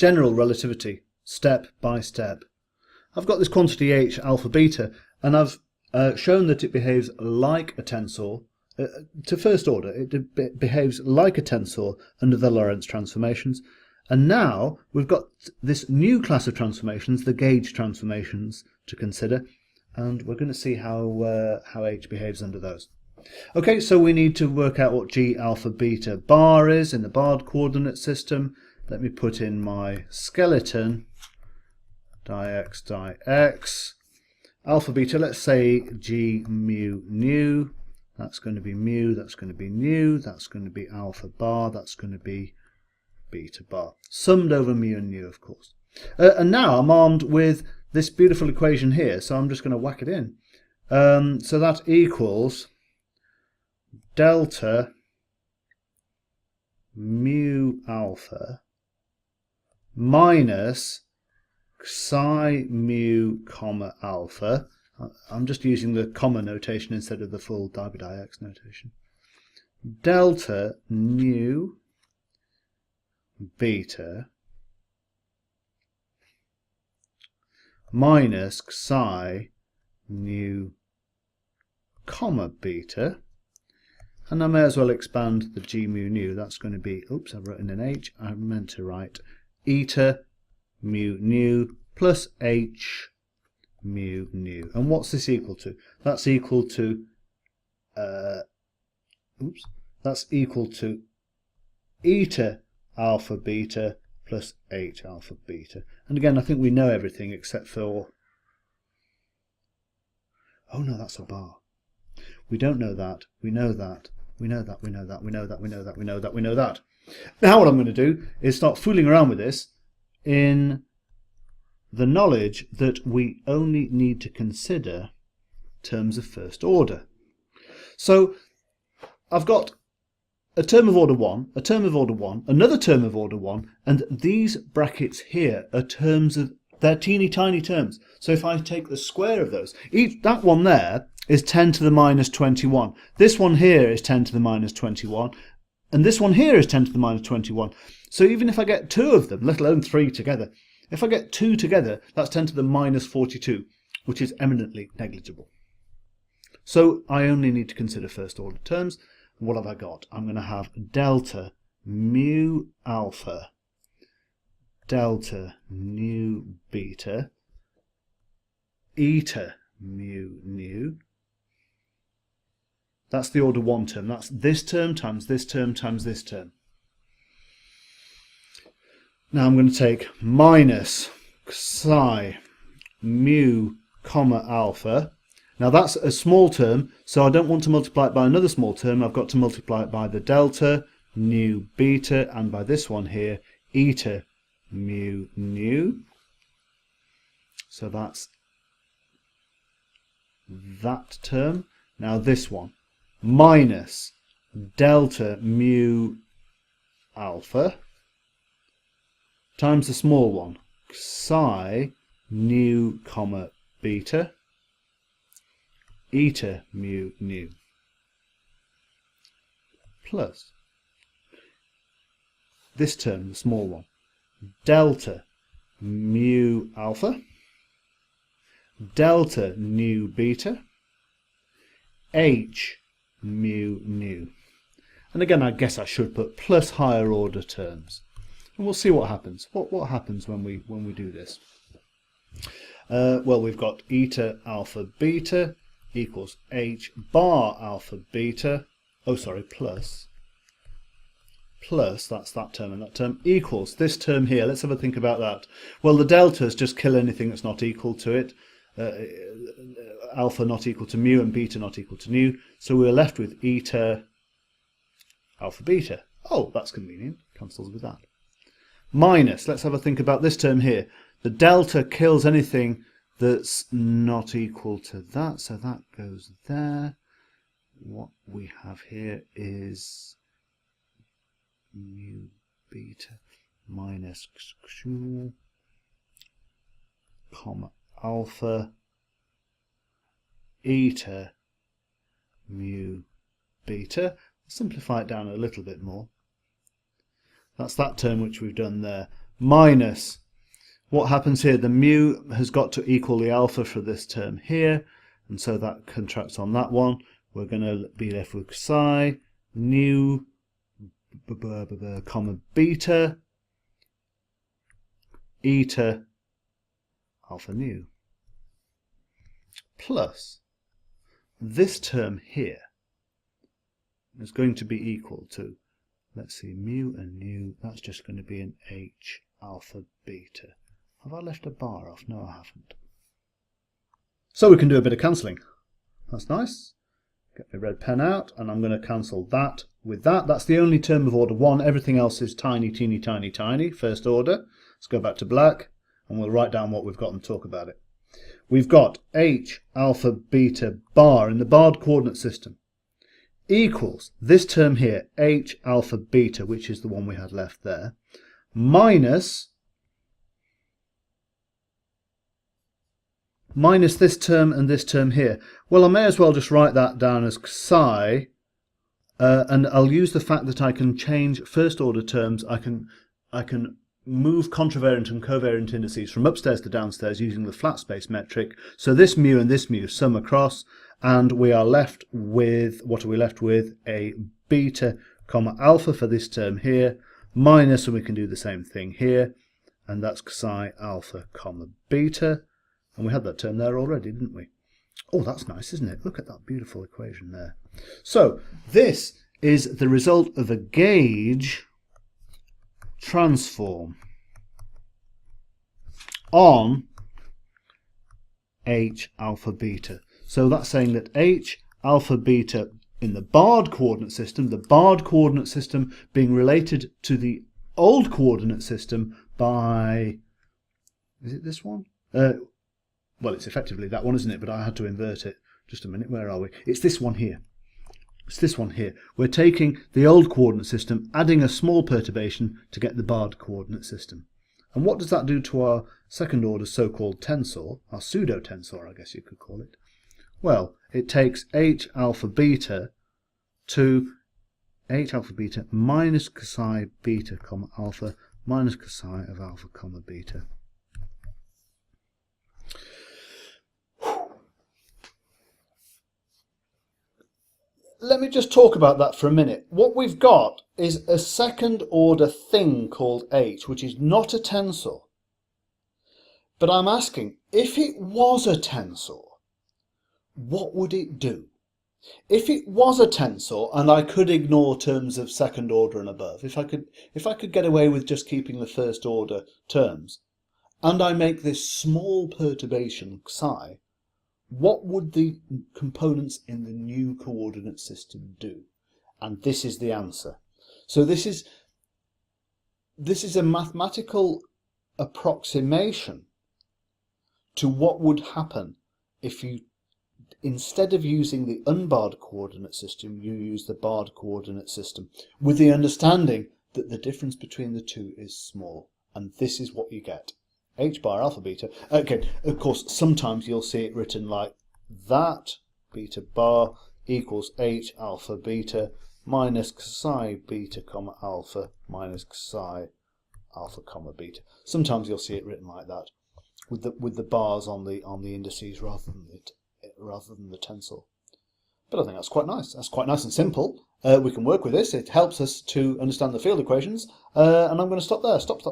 General relativity, step by step. I've got this quantity h alpha beta, and I've shown that it behaves like a tensor. To first order, it behaves like a tensor under the Lorentz transformations. And now we've got this new class of transformations, the gauge transformations, to consider. And we're going to see how h behaves under those. Okay, so we need to work out what g alpha beta bar is in the barred coordinate system. Let me put in my skeleton, dx, dx. Alpha beta, let's say g mu nu. That's going to be mu, that's going to be nu, that's going to be alpha bar, that's going to be beta bar. Summed over mu and nu, of course. And now I'm armed with this beautiful equation here, so I'm just going to whack it in. So that equals delta mu alpha minus psi mu comma alpha. I'm just using the comma notation instead of the full dy by dx notation. Delta nu beta minus psi nu comma beta. And I may as well expand the g mu nu. That's going to be, oops, I've written an h. I meant to write eta mu nu plus h mu nu. And what's this equal to? That's equal to, that's equal to eta alpha beta plus h alpha beta. And again, I think we know everything except for, oh no, that's a bar. We don't know that. We know that. We know that. We know that. We know that. We know that. We know that. We know that. Now what I'm going to do is start fooling around with this in the knowledge that we only need to consider terms of first order. So I've got a term of order 1, a term of order 1, another term of order 1, and these brackets here are terms of, they're teeny tiny terms. So if I take the square of those, that one there is 10 to the minus 21. This one here is 10 to the minus 21. And this one here is 10 to the minus 21. So even if I get two of them, let alone three together, if I get two together, that's 10 to the minus 42, which is eminently negligible. So I only need to consider first order terms. What have I got? I'm going to have delta mu alpha, delta nu beta, eta mu nu. That's the order 1 term. That's this term times this term times this term. Now I'm going to take minus psi mu comma alpha. Now that's a small term, so I don't want to multiply it by another small term. I've got to multiply it by the delta nu beta and by this one here, eta mu nu. So that's that term. Now this one, minus delta mu alpha times the small one, psi nu comma beta, eta mu nu, plus this term, the small one, delta mu alpha, delta nu beta, h mu nu. And again, I guess I should put plus higher order terms. And we'll see what happens. What happens when we do this? Well, we've got eta alpha beta equals h bar alpha beta. Oh, sorry, plus. Plus, that's that term and that term, equals this term here. Let's have a think about that. Well, the deltas just kill anything that's not equal to it. Alpha not equal to mu and beta not equal to nu. So we're left with eta alpha beta. Oh, that's convenient. Cancels with that. Minus, let's have a think about this term here. The delta kills anything that's not equal to that, so that goes there. What we have here is mu beta minus q comma alpha eta mu beta. Simplify it down a little bit more. That's that term which we've done there, minus, what happens here? The mu has got to equal the alpha for this term here, and so that contracts on that one. We're going to be left with psi nu comma beta eta alpha nu plus this term here is going to be equal to, let's see, mu and nu, that's just going to be an h alpha beta. Have I left a bar off? No, I haven't. So we can do a bit of cancelling. That's nice. Get my red pen out, and I'm going to cancel that with that. That's the only term of order 1. Everything else is tiny, teeny, tiny, tiny, first order. Let's go back to black, and we'll write down what we've got and talk about it. We've got h alpha beta bar in the barred coordinate system equals this term here, h alpha beta, which is the one we had left there, minus this term and this term here. Well, I may as well just write that down as psi, and I'll use the fact that I can change first order terms. I can move contravariant and covariant indices from upstairs to downstairs using the flat space metric. So this mu and this mu sum across, and we are left with, what are we left with? A beta comma alpha for this term here, minus, and we can do the same thing here, and that's psi alpha comma beta. And we had that term there already, didn't we? Oh, that's nice, isn't it? Look at that beautiful equation there. So this is the result of a gauge transform on h alpha beta. So that's saying that h alpha beta in the barred coordinate system being related to the old coordinate system by, is it this one? Well, it's effectively that one, isn't it? But I had to invert it. Just a minute, where are we? It's this one here. It's this one here. We're taking the old coordinate system, adding a small perturbation to get the barred coordinate system. And what does that do to our second order so-called tensor, our pseudo-tensor, I guess you could call it? Well, it takes h alpha beta to h alpha beta minus psi beta comma alpha minus psi of alpha comma beta. Let me just talk about that for a minute. What we've got is a second order thing called h, which is not a tensor. But I'm asking, if it was a tensor, what would it do? If it was a tensor and I could ignore terms of second order and above, if I could get away with just keeping the first order terms, and I make this small perturbation psi, what would the components in the new coordinate system do? And this is the answer. So this is a mathematical approximation to what would happen if you, instead of using the unbarred coordinate system, you use the barred coordinate system, with the understanding that the difference between the two is small. And this is what you get. H bar alpha beta. Okay, of course, sometimes you'll see it written like that. Beta bar equals H alpha beta minus psi beta comma alpha minus psi alpha comma beta. Sometimes you'll see it written like that, with the bars on the indices rather than the tensor. But I think that's quite nice. That's quite nice and simple. We can work with this. It helps us to understand the field equations. And I'm going to stop there. Stop.